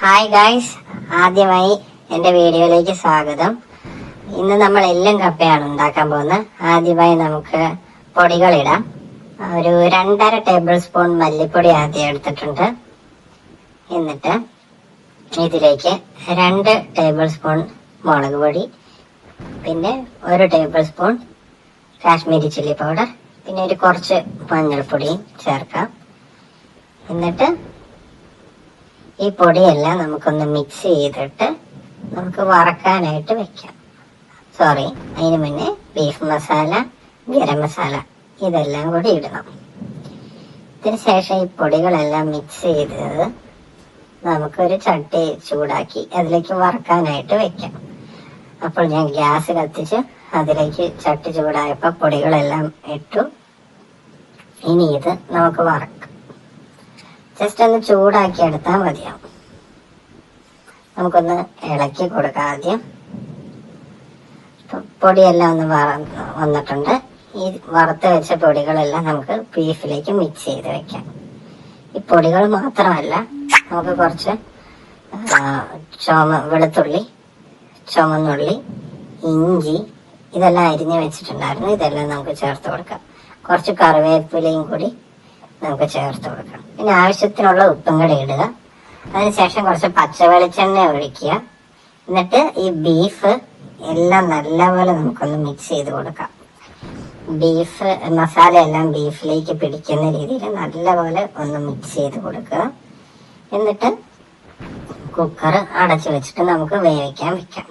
Hi guys, ആദ്യമായി എൻ്റെ വീഡിയോയിലേക്ക് സ്വാഗതം. ഇന്ന് നമ്മൾ എല്ലും കപ്പയാണ് ഉണ്ടാക്കാൻ പോകുന്നത്. ആദ്യമായി നമുക്ക് പൊടികളിടാം. ഒരു 2.5 ടേബിൾ സ്പൂൺ മല്ലിപ്പൊടി ആദ്യം എടുത്തിട്ടുണ്ട്. എന്നിട്ട് ഇതിലേക്ക് 2 ടേബിൾ സ്പൂൺ മുളക് പൊടി, പിന്നെ 1 table spoon Kashmiri chilli powder, പിന്നെ ഒരു കുറച്ച് മഞ്ഞൾപ്പൊടിയും ചേർക്കാം. എന്നിട്ട് ഈ പൊടിയെല്ലാം നമുക്കൊന്ന് മിക്സ് ചെയ്തിട്ട് നമുക്ക് വറക്കാനായിട്ട് വെക്കാം. അതിന് മുന്നേ ബീഫ് മസാല, ഗരം മസാല ഇതെല്ലാം കൂടി ഇടണം. ഇതിന് ശേഷം ഈ പൊടികളെല്ലാം മിക്സ് ചെയ്തത് നമുക്കൊരു ചട്ടി ചൂടാക്കി അതിലേക്ക് വറക്കാനായിട്ട് വെക്കാം. അപ്പോൾ ഞാൻ ഗ്യാസ് കത്തിച്ച് അതിലേക്ക് ചട്ടി ചൂടായപ്പോൾ പൊടികളെല്ലാം ഇട്ടു. ഇനി ഇത് നമുക്ക് വറക്കാം. ജസ്റ്റ് ഒന്ന് ചൂടാക്കി എടുത്താൽ മതിയാവും. നമുക്കൊന്ന് ഇളക്കി കൊടുക്കാം. ആദ്യം പൊടിയെല്ലാം ഒന്ന് വന്നിട്ടുണ്ട്. ഈ വറുത്ത് വെച്ച പൊടികളെല്ലാം നമുക്ക് ബീഫിലേക്ക് മിക്സ് ചെയ്ത് വെക്കാം. ഈ പൊടികൾ മാത്രമല്ല, നമുക്ക് കുറച്ച് വെളുത്തുള്ളി, ചുമന്നുള്ളി, ഇഞ്ചി ഇതെല്ലാം അരിഞ്ഞ് വെച്ചിട്ടുണ്ടായിരുന്നു. ഇതെല്ലാം നമുക്ക് ചേർത്ത് കൊടുക്കാം. കുറച്ച് കറിവേപ്പിലയും കൂടി നമുക്ക് ചേർത്ത് കൊടുക്കണം. പിന്നെ ആവശ്യത്തിനുള്ള ഉപ്പും കൂടി ഇടുക. അതിനുശേഷം കുറച്ച് പച്ച വെളിച്ചെണ്ണ ഒഴിക്കുക. എന്നിട്ട് ഈ ബീഫ് എല്ലാം നല്ലപോലെ നമുക്കൊന്ന് മിക്സ് ചെയ്ത് കൊടുക്കാം. ബീഫ് മസാല എല്ലാം ബീഫിലേക്ക് പിടിക്കുന്ന രീതിയിൽ നല്ലപോലെ ഒന്ന് മിക്സ് ചെയ്ത് കൊടുക്കുക. എന്നിട്ട് കുക്കർ അടച്ചു വെച്ചിട്ട് നമുക്ക് വേവിക്കാൻ വെക്കാം.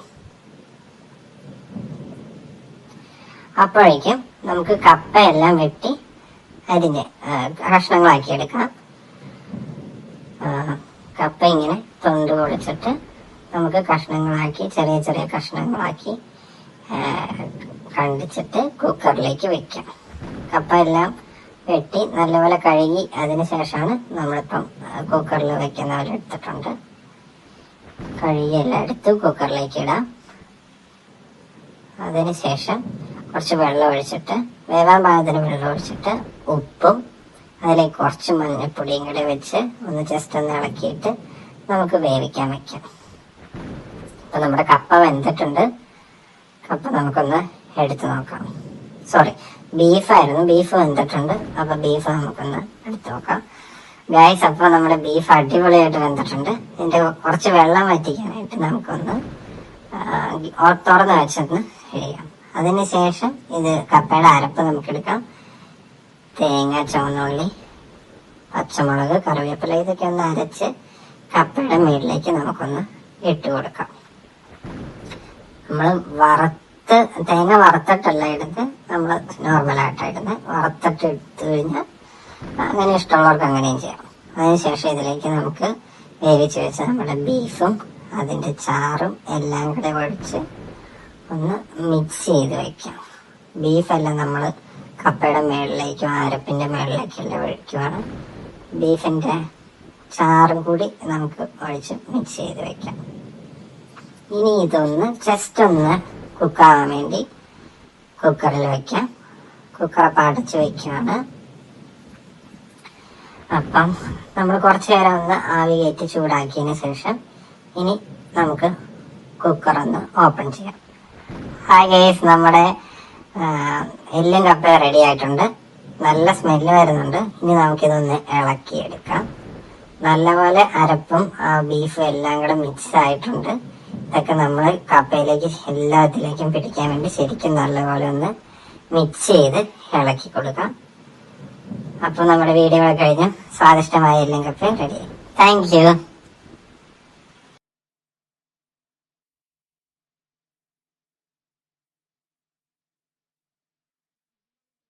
അപ്പോഴേക്കും നമുക്ക് കപ്പയെല്ലാം വെട്ടി അരിഞ്ഞ് കഷ്ണങ്ങളാക്കി എടുക്കാം. കപ്പ ഇങ്ങനെ തൊണ്ട് പൊളിച്ചിട്ട് നമുക്ക് കഷ്ണങ്ങളാക്കി ചെറിയ ചെറിയ കഷ്ണങ്ങളാക്കി കണ്ടിച്ചിട്ട് കുക്കറിലേക്ക് വെക്കാം. കപ്പ എല്ലാം വെട്ടി നല്ലപോലെ കഴുകി അതിന് ശേഷമാണ് നമ്മളിപ്പം കുക്കറിൽ വെക്കുന്ന പോലെ എടുത്തിട്ടുണ്ട്. കഴുകി എല്ലാം എടുത്ത് കുക്കറിലേക്ക് ഇടാം. അതിന് ശേഷം കുറച്ച് വെള്ളം ഒഴിച്ചിട്ട്, വേവാൻ പാകത്തിന് വെള്ളം ഒഴിച്ചിട്ട് ഉപ്പും അതിലേക്ക് കുറച്ച് മഞ്ഞൾപ്പൊടിയും കൂടെ വെച്ച് ഒന്ന് ജസ്റ്റ് ഒന്ന് ഇളക്കിയിട്ട് നമുക്ക് വേവിക്കാൻ വെക്കാം. അപ്പൊ നമ്മുടെ കപ്പ വെന്തിട്ടുണ്ട്. കപ്പ നമുക്കൊന്ന് എടുത്തു നോക്കാം. ബീഫ് വെന്തിട്ടുണ്ട്. അപ്പൊ ബീഫ് നമുക്കൊന്ന് എടുത്തു നോക്കാം. ഗായ്സ്, അപ്പൊ നമ്മുടെ ബീഫ് അടിപൊളിയായിട്ട് വെന്തിട്ടുണ്ട്. ഇതിന്റെ കുറച്ച് വെള്ളം വറ്റിക്കാനായിട്ട് നമുക്കൊന്ന് തുറന്ന് വെച്ചൊന്ന് ചെയ്യാം. അതിനുശേഷം ഇത് കപ്പയുടെ അരപ്പ് നമുക്കെടുക്കാം. തേങ്ങ, ചുവന്നുള്ളി, പച്ചമുളക്, കറിവേപ്പില ഇതൊക്കെ ഒന്ന് അരച്ച് കപ്പയുടെ മേളിലേക്ക് നമുക്കൊന്ന് ഇട്ട് കൊടുക്കാം. നമ്മൾ തേങ്ങ വറുത്തിട്ടല്ല ഇടുന്നത്, നമ്മൾ നോർമലായിട്ടാണ് ഇടുന്നത്. വറുത്തിട്ട് എടുത്തു കഴിഞ്ഞാൽ അങ്ങനെ ഇഷ്ടമുള്ളവർക്ക് അങ്ങനെയും ചെയ്യാം. അതിനുശേഷം ഇതിലേക്ക് നമുക്ക് വേവിച്ച് വെച്ച് നമ്മുടെ ബീഫും അതിൻ്റെ ചാറും എല്ലാം കൂടെ ഒഴിച്ച് ഒന്ന് മിക്സ് ചെയ്ത് വയ്ക്കാം. ബീഫെല്ലാം നമ്മൾ കപ്പയുടെ മേളിലേക്കും അരപ്പിന്റെ മേളിലേക്കെല്ലാം ഒഴിക്കുവാണ്. ബീഫിന്റെ ചാറും കൂടി നമുക്ക് ഒഴിച്ച് മിക്സ് ചെയ്ത് വെക്കാം. ഇനി ഇതൊന്ന് ജസ്റ്റ് ഒന്ന് കുക്കാവാൻ വേണ്ടി കുക്കറിൽ വെക്കാം. കുക്കറപ്പം അടച്ച് വെക്കുകയാണ്. അപ്പം നമ്മൾ കുറച്ചു നേരം ഒന്ന് ആവി കയറ്റി ചൂടാക്കിയതിന് ശേഷം ഇനി നമുക്ക് കുക്കറൊന്ന് ഓപ്പൺ ചെയ്യാം. ഹായ് ഗൈസ്, നമ്മുടെ എല്ലും കപ്പ റെഡി ആയിട്ടുണ്ട്. നല്ല സ്മെല്ല് വരുന്നുണ്ട്. ഇനി നമുക്കിതൊന്ന് ഇളക്കിയെടുക്കാം. നല്ലപോലെ അരപ്പും ബീഫും എല്ലാം കൂടെ മിക്സ് ആയിട്ടുണ്ട്. ഇതൊക്കെ നമ്മൾ കപ്പയിലേക്ക് എല്ലാത്തിലേക്കും പിടിക്കാൻ വേണ്ടി ശരിക്കും നല്ലപോലെ ഒന്ന് മിക്സ് ചെയ്ത് ഇളക്കി കൊടുക്കാം. അപ്പോൾ നമ്മുടെ വീഡിയോ കഴിഞ്ഞ് സ്വാദിഷ്ടമായ എല്ലും കപ്പ റെഡി. Thank you.